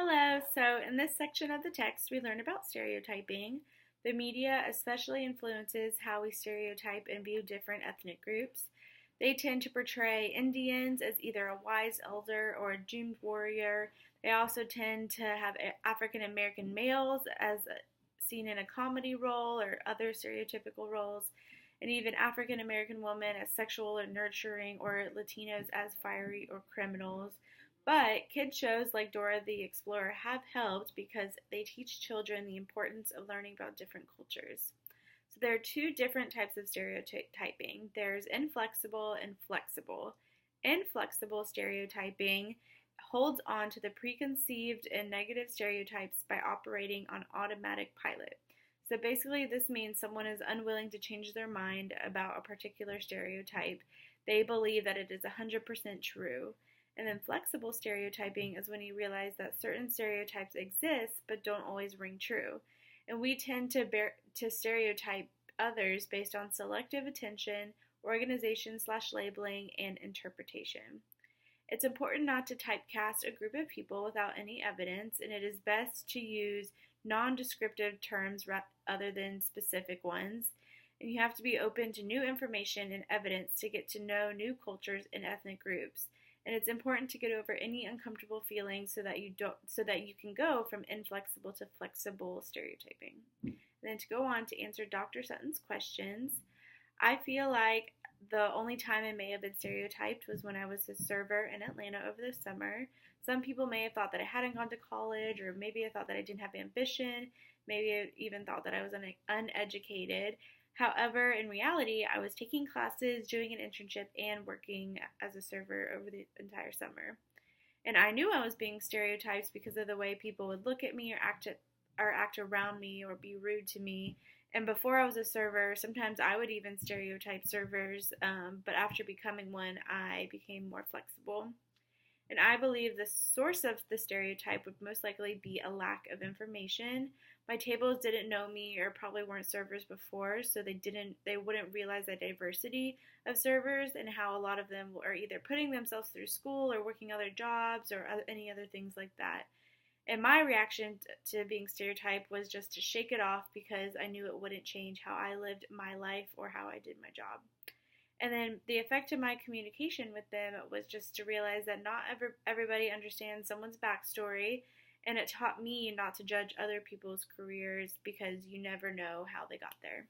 Hello, so in this section of the text, we learn about stereotyping. The media especially influences how we stereotype and view different ethnic groups. They tend to portray Indians as either a wise elder or a doomed warrior. They also tend to have African American males as seen in a comedy role or other stereotypical roles, and even African American women as sexual or nurturing, or Latinos as fiery or criminals. But kids shows like Dora the Explorer have helped because they teach children the importance of learning about different cultures. So there are two different types of stereotyping. There's inflexible and flexible. Inflexible stereotyping holds on to the preconceived and negative stereotypes by operating on automatic pilot. So basically, this means someone is unwilling to change their mind about a particular stereotype. They believe that it is 100% true. And then flexible stereotyping is when you realize that certain stereotypes exist but don't always ring true. And we tend to stereotype others based on selective attention, organization/labeling, and interpretation. It's important not to typecast a group of people without any evidence, and it is best to use non-descriptive terms other than specific ones. And you have to be open to new information and evidence to get to know new cultures and ethnic groups. And it's important to get over any uncomfortable feelings so that you can go from inflexible to flexible stereotyping. And then to go on to answer Dr. Sutton's questions, I feel like the only time I may have been stereotyped was when I was a server in Atlanta over the summer. Some people may have thought that I hadn't gone to college, or maybe I thought that I didn't have ambition, maybe I even thought that I was uneducated. However, in reality, I was taking classes, doing an internship, and working as a server over the entire summer. And I knew I was being stereotyped because of the way people would look at me or act around me or be rude to me. And before I was a server, sometimes I would even stereotype servers, but after becoming one, I became more flexible. And I believe the source of the stereotype would most likely be a lack of information. My tables didn't know me or probably weren't servers before, so they wouldn't realize the diversity of servers and how a lot of them are either putting themselves through school or working other jobs or any other things like that. And my reaction to being stereotyped was just to shake it off because I knew it wouldn't change how I lived my life or how I did my job. And then the effect of my communication with them was just to realize that not everybody understands someone's backstory, and it taught me not to judge other people's careers because you never know how they got there.